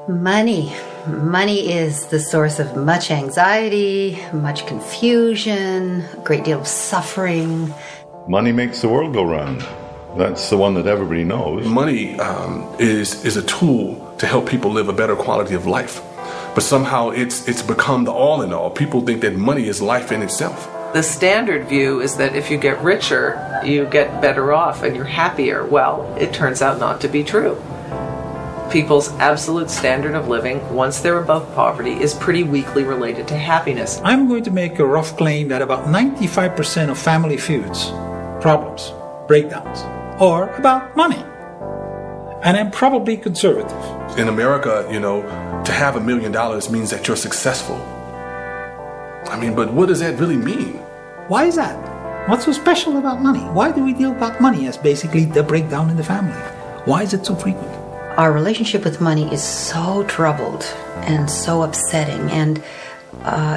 Money. Money is the source of much anxiety, much confusion, a great deal of suffering. Money makes the world go round. That's the one that everybody knows. Money is a tool to help people live a better quality of life. But somehow it's become the all in all. People think that money is life in itself. The standard view is that if you get richer, you get better off and you're happier. Well, it turns out not to be true. People's absolute standard of living, once they're above poverty, is pretty weakly related to happiness. I'm going to make a rough claim that about 95% of family feuds, problems, breakdowns, are about money. And I'm probably conservative. In America, to have $1 million means that you're successful. I mean, but what does that really mean? Why is that? What's so special about money? Why do we deal about money as basically the breakdown in the family? Why is it so frequent? Our relationship with money is so troubled and so upsetting, and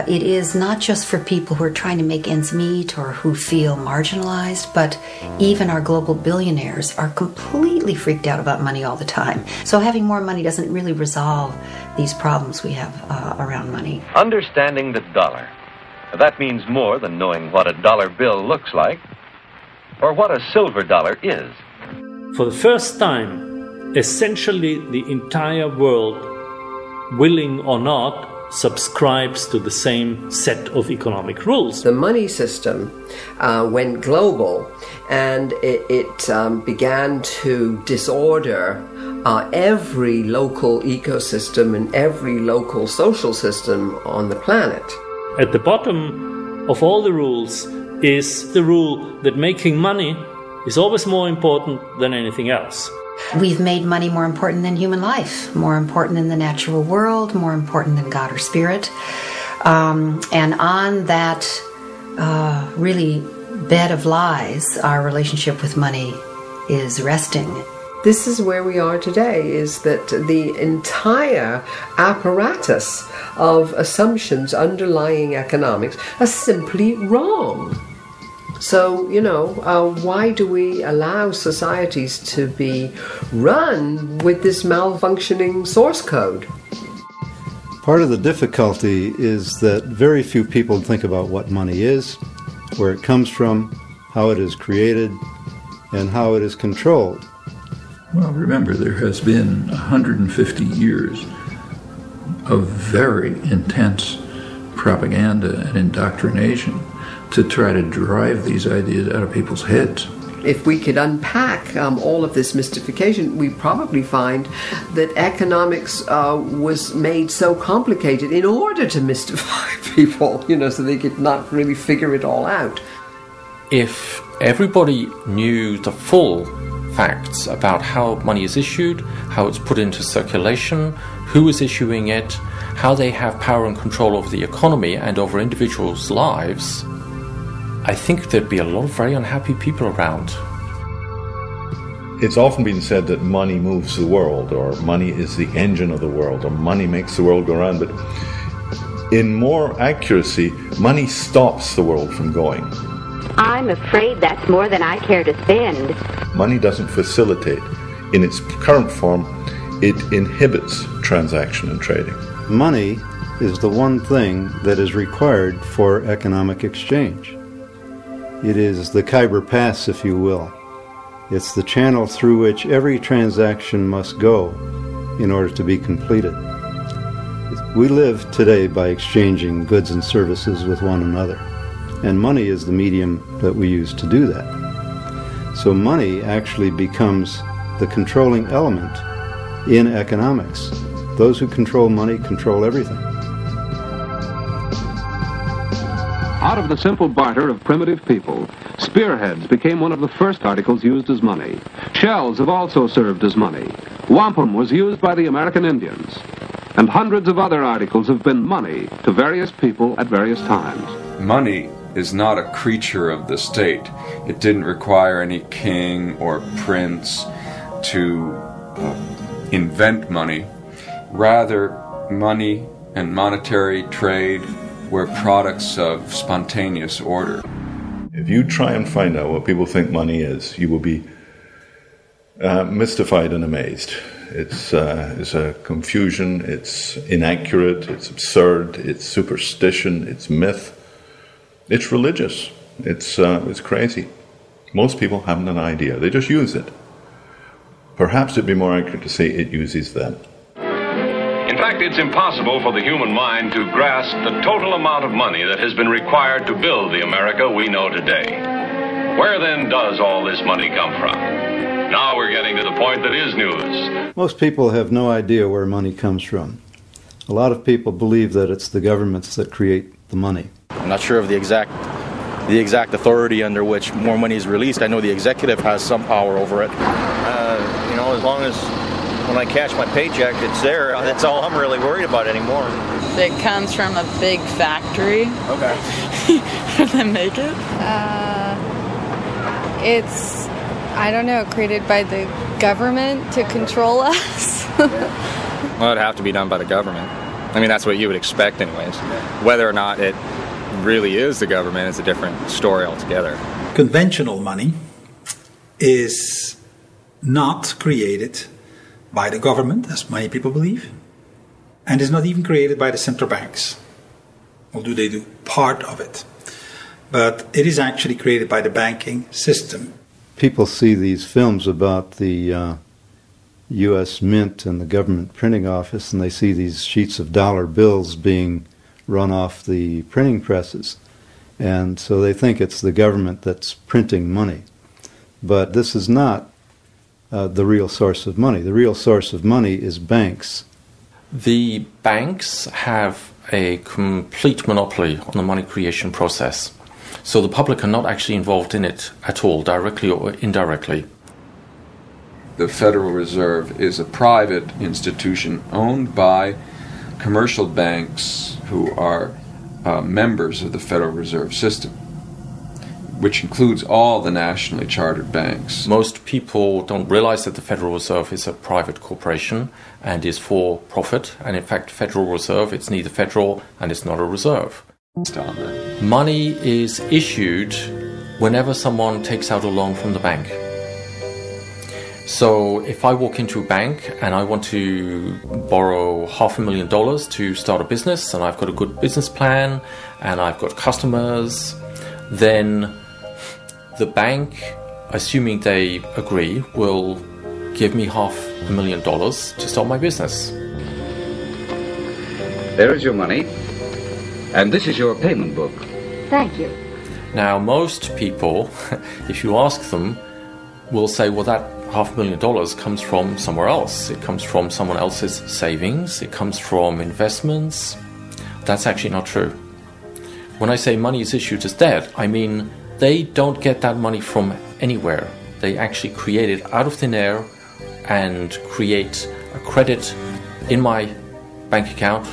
it is not just for people who are trying to make ends meet or who feel marginalized, but even our global billionaires are completely freaked out about money all the time. So having more money doesn't really resolve these problems we have around money. Understanding the dollar. That means more than knowing what a dollar bill looks like or what a silver dollar is. For the first time, essentially the entire world, willing or not, subscribes to the same set of economic rules. The money system went global, and it began to disorder every local ecosystem and every local social system on the planet. At the bottom of all the rules is the rule that making money is always more important than anything else. We've made money more important than human life, more important than the natural world, more important than God or spirit. And on that really bed of lies, our relationship with money is resting. This is where we are today, is that the entire apparatus of assumptions underlying economics are simply wrong. So, why do we allow societies to be run with this malfunctioning source code? Part of the difficulty is that very few people think about what money is, where it comes from, how it is created, and how it is controlled. Well, remember, there has been 150 years of very intense propaganda and indoctrination to try to drive these ideas out of people's heads. If we could unpack all of this mystification, we probably find that economics was made so complicated in order to mystify people, so they could not really figure it all out. If everybody knew the full facts about how money is issued, how it's put into circulation, who is issuing it, how they have power and control over the economy and over individuals' lives, I think there'd be a lot of very unhappy people around. It's often been said that money moves the world, or money is the engine of the world, or money makes the world go round. But in more accuracy, money stops the world from going. I'm afraid that's more than I care to spend. Money doesn't facilitate. In its current form, it inhibits transaction and trading. Money is the one thing that is required for economic exchange. It is the Khyber Pass, if you will. It's the channel through which every transaction must go in order to be completed. We live today by exchanging goods and services with one another, and money is the medium that we use to do that. So money actually becomes the controlling element in economics. Those who control money control everything. Out of the simple barter of primitive people, spearheads became one of the first articles used as money. Shells have also served as money. Wampum was used by the American Indians. And hundreds of other articles have been money to various people at various times. Money is not a creature of the state. It didn't require any king or prince to invent money. Rather, money and monetary trade were products of spontaneous order. If you try and find out what people think money is, you will be mystified and amazed. It's a confusion. It's inaccurate. It's absurd. It's superstition. It's myth. It's religious. It's crazy. Most people haven't an idea. They just use it. Perhaps it'd be more accurate to say it uses them. In fact, it's impossible for the human mind to grasp the total amount of money that has been required to build the America we know today. Where then does all this money come from? Now we're getting to the point that is news. Most people have no idea where money comes from. A lot of people believe that it's the governments that create the money. I'm not sure of the exact authority under which more money is released. I know the executive has some power over it. As long as when I cash my paycheck, it's there. That's all I'm really worried about anymore. It comes from a big factory. Okay. And then make it? It's, I don't know, created by the government to control us. Well, it'd have to be done by the government. I mean, that's what you would expect anyways. Whether or not it really is the government is a different story altogether. Conventional money is not created by the government, as many people believe, and is not even created by the central banks. Although they do part of it. But it is actually created by the banking system. People see these films about the U.S. Mint and the government printing office, and they see these sheets of dollar bills being run off the printing presses. And so they think it's the government that's printing money. But this is not the real source of money. The real source of money is banks. The banks have a complete monopoly on the money creation process. So the public are not actually involved in it at all, directly or indirectly. The Federal Reserve is a private institution owned by commercial banks who are members of the Federal Reserve System, which includes all the nationally chartered banks. Most people don't realize that the Federal Reserve is a private corporation and is for profit. And in fact, Federal Reserve, it's neither federal and it's not a reserve. Money is issued whenever someone takes out a loan from the bank. So if I walk into a bank and I want to borrow $500,000 to start a business, and I've got a good business plan and I've got customers, then the bank, assuming they agree, will give me $500,000 to start my business. There is your money, and this is your payment book. Thank you. Now, most people, if you ask them, will say, well, that $500,000 comes from somewhere else. It comes from someone else's savings. It comes from investments. That's actually not true. When I say money is issued as debt, I mean they don't get that money from anywhere. They actually create it out of thin air and create a credit in my bank account,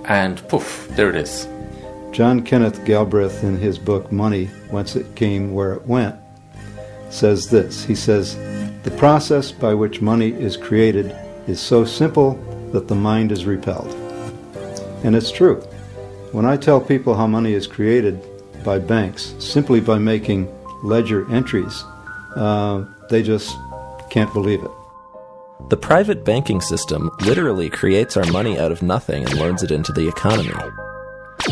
and poof, there it is. John Kenneth Galbraith, in his book Money, Whence It Came, Where It Went, says this. He says, "The process by which money is created is so simple that the mind is repelled." And it's true. When I tell people how money is created by banks simply by making ledger entries, they just can't believe it. The private banking system literally creates our money out of nothing and loans it into the economy.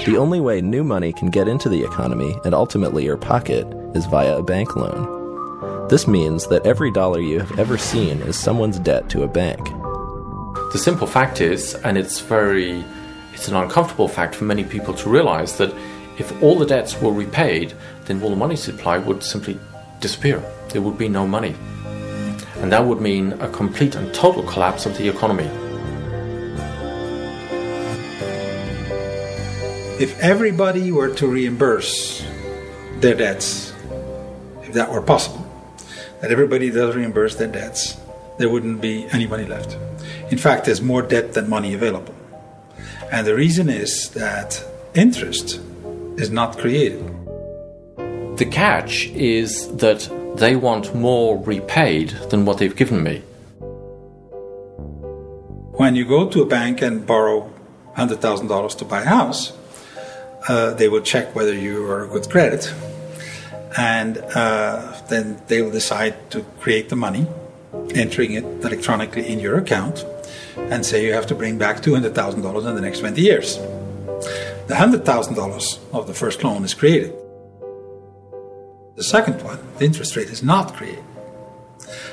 The only way new money can get into the economy and ultimately your pocket is via a bank loan. This means that every dollar you have ever seen is someone's debt to a bank. The simple fact is, and it's an uncomfortable fact for many people to realize, that if all the debts were repaid, then all the money supply would simply disappear. There would be no money. And that would mean a complete and total collapse of the economy. If everybody were to reimburse their debts, if that were possible, that everybody does reimburse their debts, there wouldn't be any money left. In fact, there's more debt than money available. And the reason is that interest is not created. The catch is that they want more repaid than what they've given me. When you go to a bank and borrow $100,000 to buy a house, they will check whether you are a good credit, and then they will decide to create the money, entering it electronically in your account, and say you have to bring back $200,000 in the next 20 years. The $100,000 of the first loan is created. The second one, the interest rate, is not created.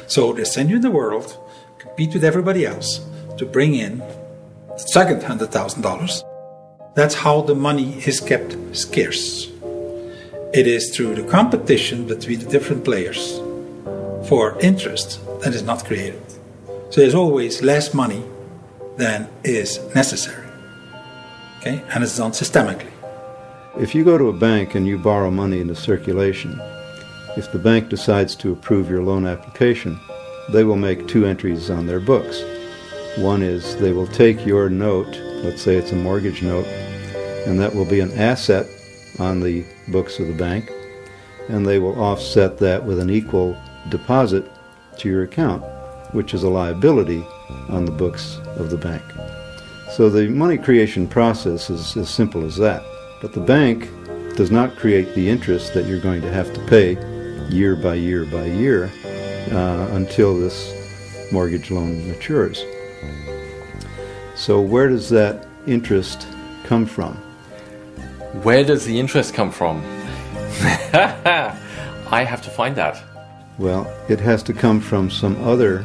So they send you in the world, compete with everybody else to bring in the second $100,000. That's how the money is kept scarce. It is through the competition between the different players for interest that is not created. So there's always less money than is necessary. Okay? And it's done systemically. If you go to a bank and you borrow money into circulation, if the bank decides to approve your loan application, they will make two entries on their books. One is they will take your note, let's say it's a mortgage note, and that will be an asset on the books of the bank, and they will offset that with an equal deposit to your account, which is a liability on the books of the bank. So the money creation process is as simple as that. But the bank does not create the interest that you're going to have to pay year by year by year until this mortgage loan matures. So where does that interest come from? Where does the interest come from? I have to find that. Well, it has to come from some other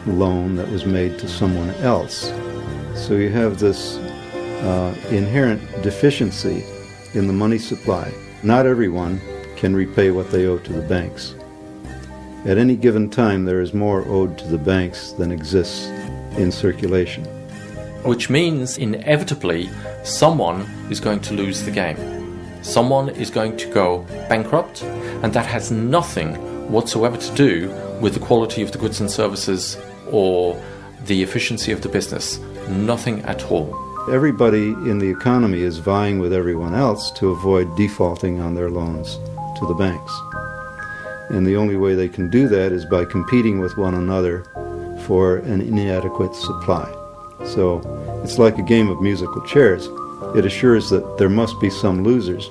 loan that was made to someone else. So you have this inherent deficiency in the money supply. Not everyone can repay what they owe to the banks. At any given time, there is more owed to the banks than exists in circulation. Which means, inevitably, someone is going to lose the game. Someone is going to go bankrupt, and that has nothing whatsoever to do with the quality of the goods and services or the efficiency of the business. Nothing at all. Everybody in the economy is vying with everyone else to avoid defaulting on their loans to the banks. And the only way they can do that is by competing with one another for an inadequate supply. So it's like a game of musical chairs. It assures that there must be some losers,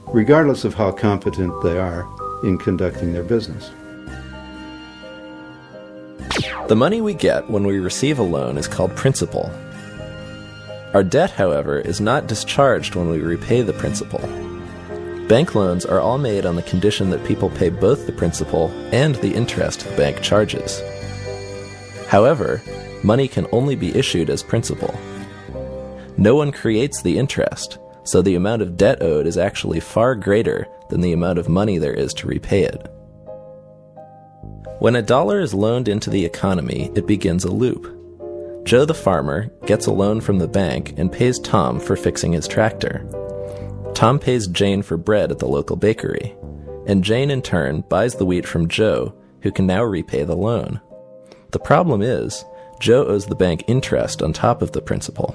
regardless of how competent they are in conducting their business. The money we get when we receive a loan is called principal. Our debt, however, is not discharged when we repay the principal. Bank loans are all made on the condition that people pay both the principal and the interest the bank charges. However, money can only be issued as principal. No one creates the interest, so the amount of debt owed is actually far greater than the amount of money there is to repay it. When $1 is loaned into the economy, it begins a loop. Joe the farmer gets a loan from the bank and pays Tom for fixing his tractor. Tom pays Jane for bread at the local bakery, and Jane in turn buys the wheat from Joe, who can now repay the loan. The problem is, Joe owes the bank interest on top of the principal.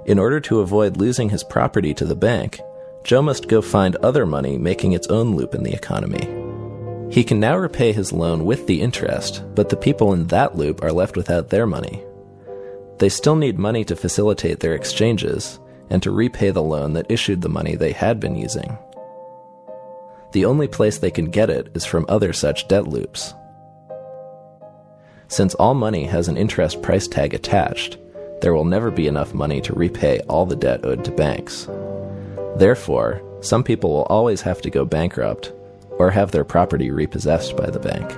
In order to avoid losing his property to the bank, Joe must go find other money making its own loop in the economy. He can now repay his loan with the interest, but the people in that loop are left without their money. They still need money to facilitate their exchanges and to repay the loan that issued the money they had been using. The only place they can get it is from other such debt loops. Since all money has an interest price tag attached, there will never be enough money to repay all the debt owed to banks. Therefore, some people will always have to go bankrupt or have their property repossessed by the bank.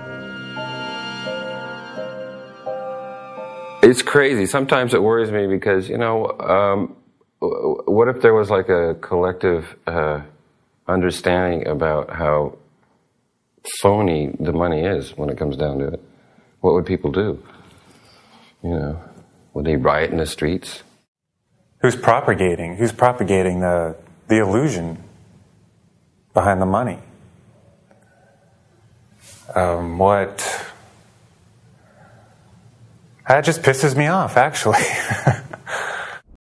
It's crazy. Sometimes it worries me because, what if there was like a collective understanding about how phony the money is when it comes down to it? What would people do? Would they riot in the streets? Who's propagating the illusion behind the money? That just pisses me off, actually.